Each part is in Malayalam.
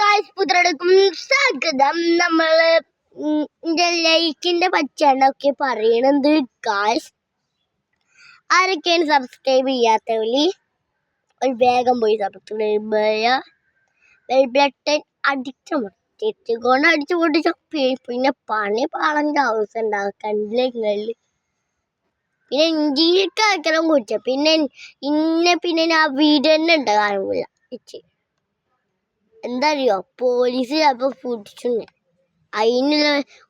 ഗായ്സ് പുതിയടക്കും സ്വാഗതം. നമ്മള് ലൈക്കിന്റെ പറ്റാണ്ടൊക്കെ പറയണത് ഗായ്സ്. ആരൊക്കെയാണ് സബ്സ്ക്രൈബ് ചെയ്യാത്തവര് ഒരു വേഗം പോയി സബ്സ്ക്രൈബ് ചെയ്യുക. ബെൽബട്ടൺ അടിച്ചു പൊട്ടിച്ച പിന്നെ പണി പാളന്റെ ആവശ്യം ഉണ്ടാവും കണ്ടില്ലെങ്കിൽ. പിന്നെ ഇഞ്ചിക്കാക്കണം കുറ്റ പിന്നെ ഞാൻ വീഡിയോ തന്നെ ഉണ്ട് കാണില്ല. എന്താ അറിയോ, പോലീസ് ചിലപ്പോൾ പിടിച്ചു. അതിനുള്ള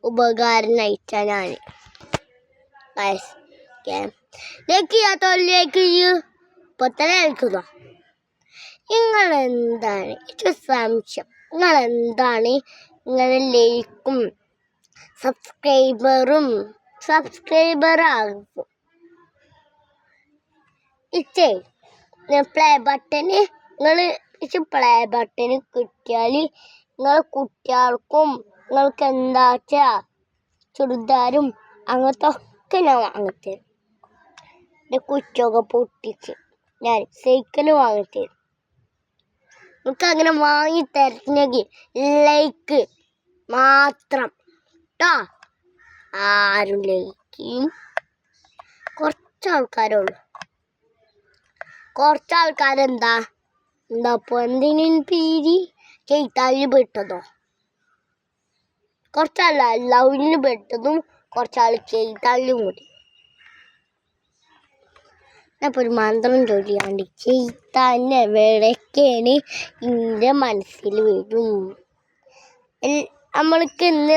ഉപകാരനായിട്ടാ ഞാൻ ലേക്ക് ചെയ്യാത്തവരിലേക്ക് ഇപ്പൊ തന്നെ അയക്കുക. നിങ്ങളെന്താണ് ഏറ്റവും സംശയം, നിങ്ങളെന്താണ് ഇങ്ങനെ ലൈക്കും സബ്സ്ക്രൈബറാകും പ്ലേ ബട്ടന് പ്ലേ ബട്ടന് കിട്ടിയാൽ നിങ്ങളെ കുട്ടികൾക്കും നിങ്ങൾക്ക് എന്താച്ചാ ചുരിദാരും അങ്ങനത്തെ ഒക്കെ ഞാൻ വാങ്ങിത്തരും. എൻ്റെ കുറ്റമൊക്കെ പൊട്ടിച്ച് ഞാൻ സൈക്കിൾ വാങ്ങിത്തരും. നിങ്ങൾക്ക് അങ്ങനെ വാങ്ങിത്തരണമെങ്കിൽ ലൈക്ക് മാത്രം കേട്ടോ. ആരും ലൈക്കും കുറച്ചാൾക്കാരുള്ളൂ. കുറച്ചാൾക്കാരെന്താ ഇപ്പോൾ എന്തിനും പേര് ചെയ്താലിൽ പെട്ടതോ, കുറച്ചാൾ ലവിന് പെട്ടതും കുറച്ചാൾ ചെയ്താലും കൂടി. അപ്പോൾ ഒരു മന്ത്രം ചൊല്ലിയാണ്ട് ചെയ്താൻ്റെ വിളക്കാണ് എൻ്റെ മനസ്സിൽ വരും. നമ്മൾക്ക് ഇന്ന്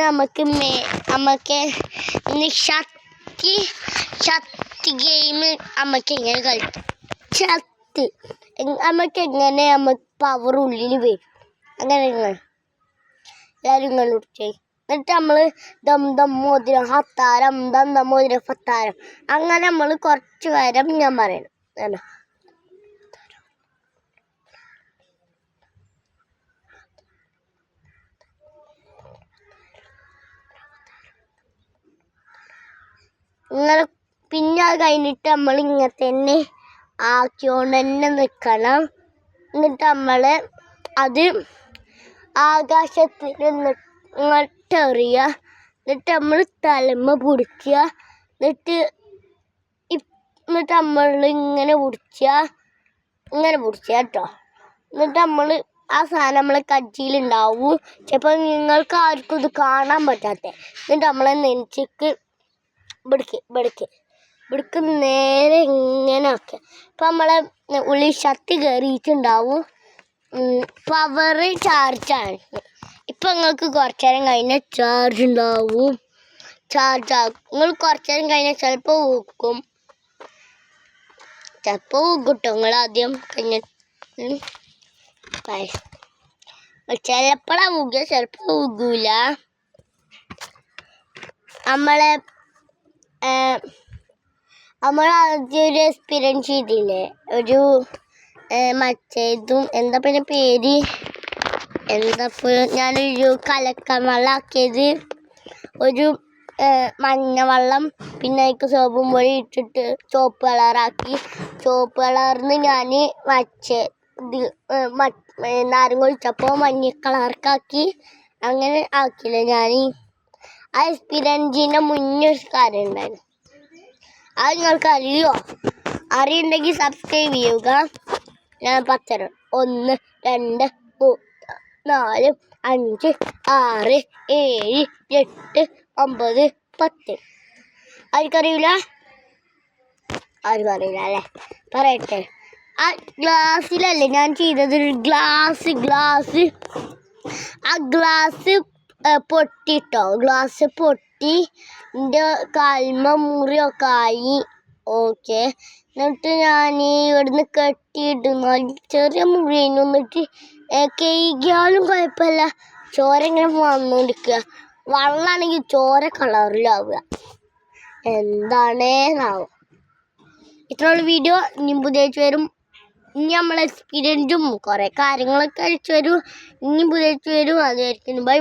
ശക്തി ഗെയിം നമുക്ക് എങ്ങനെ കളിക്കും. നമുക്ക് പവർ ഉള്ളിൽ വരും. അങ്ങനെ എല്ലാവരും ഇങ്ങനെ കുടിച്ചേ. എന്നിട്ട് നമ്മൾ ദം മോതിരം ഹത്താരം ദം മോതിരം ഫത്താരം അങ്ങനെ നമ്മൾ കുറച്ച് നേരം ഞാൻ പറയണം. ഇങ്ങനെ പിന്നെ അത് കഴിഞ്ഞിട്ട് നമ്മൾ ഇങ്ങനെ തന്നെ ആക്കിയോണ്ട് തന്നെ നിൽക്കണം. എന്നിട്ട് നമ്മൾ അത് ആകാശത്തിൽ ഇങ്ങോട്ടെറിയുക. എന്നിട്ട് നമ്മൾ തലമ പിടിക്കുക. എന്നിട്ട് നമ്മൾ ഇങ്ങനെ പിടിക്കുക കേട്ടോ. എന്നിട്ട് നമ്മൾ ആ സാധനം നമ്മളെ കജ്ജിയിലുണ്ടാവും. ചിലപ്പോൾ നിങ്ങൾക്ക് ആർക്കും ഇത് കാണാൻ പറ്റാത്ത. എന്നിട്ട് നമ്മളെ നെഞ്ചിക്ക് ഇവിടേക്ക് നേരെ ഇങ്ങനെ ആക്കുക. ഇപ്പം നമ്മളെ ഉള്ളിൽ ശക്തി കയറിയിട്ടുണ്ടാവും. പവർ ചാർജാണ്. ഇപ്പം നിങ്ങൾക്ക് കുറച്ച് നേരം കഴിഞ്ഞാൽ ചാർജ് ഉണ്ടാവും. നിങ്ങൾ കുറച്ച് നേരം കഴിഞ്ഞാൽ ചിലപ്പോൾ ഊക്കും കേട്ടോ. നിങ്ങൾ ആദ്യം ചിലപ്പോഴാണ് ഊക്കുക, ചിലപ്പോൾ ഊകൂല. നമ്മളാദ്യം ഒരു എക്സ്പീരിയൻസ് ചെയ്തില്ലേ, ഒരു മറ്റേതും എന്താ പിന്നെ പേര് ഞാനൊരു കലക്കം വെള്ളം ആക്കിയത്, ഒരു മഞ്ഞ വെള്ളം പിന്നെ അതിക്ക് സോപ്പും പൊടി ഇട്ടിട്ട് ചുവപ്പ് കളറാക്കി. ചുവപ്പ് കളറിന് ഞാൻ നാരങ്ങ ഒഴിച്ചപ്പോൾ മഞ്ഞ കളർക്കാക്കി. അങ്ങനെ ആക്കിയില്ല ഞാൻ. ആ എക്സ്പീരിയൻസിൻ്റെ മുന്നേ ഒരു കാര്യം ഉണ്ടായിരുന്നു. അത് നിങ്ങൾക്ക് അറിയുണ്ടെങ്കിൽ സബ്സ്ക്രൈബ് ചെയ്യുക. ഞാൻ 10 1 2 3 4 5 6 7 8 9 10. ആർക്കറിയില്ല അല്ലേ? പറയട്ടെ. ആ ഗ്ലാസ്സിലല്ലേ ഞാൻ ചെയ്തത്. ഒരു ഗ്ലാസ് ആ ഗ്ലാസ് പൊട്ടിട്ടോ. ഗ്ലാസ് പൊട്ടി എൻ്റെ കാൽമ മുറിയൊക്കെ ആയി. ഓക്കെ. എന്നിട്ട് ഞാൻ ഇവിടുന്ന് കെട്ടിയിടുന്നു. ചെറിയ മുറിയിന് എന്നിട്ട് കൈകാലും കുഴപ്പമില്ല. ചോര ഇങ്ങനെ വന്നുകൊണ്ടിരിക്കുക. വെള്ളമാണെങ്കിൽ ചോര കളറിലാവുക. എന്താണേന്നാവും. ഇത്രയുള്ള വീഡിയോ ഇനി പുതിയ വരും. ഇനി നമ്മളെ എക്സ്പീരിയൻസും കുറേ കാര്യങ്ങളൊക്കെ അയച്ചു വരും. ഇനി പുതിയ വരും. അതായിരിക്കും. ബൈ.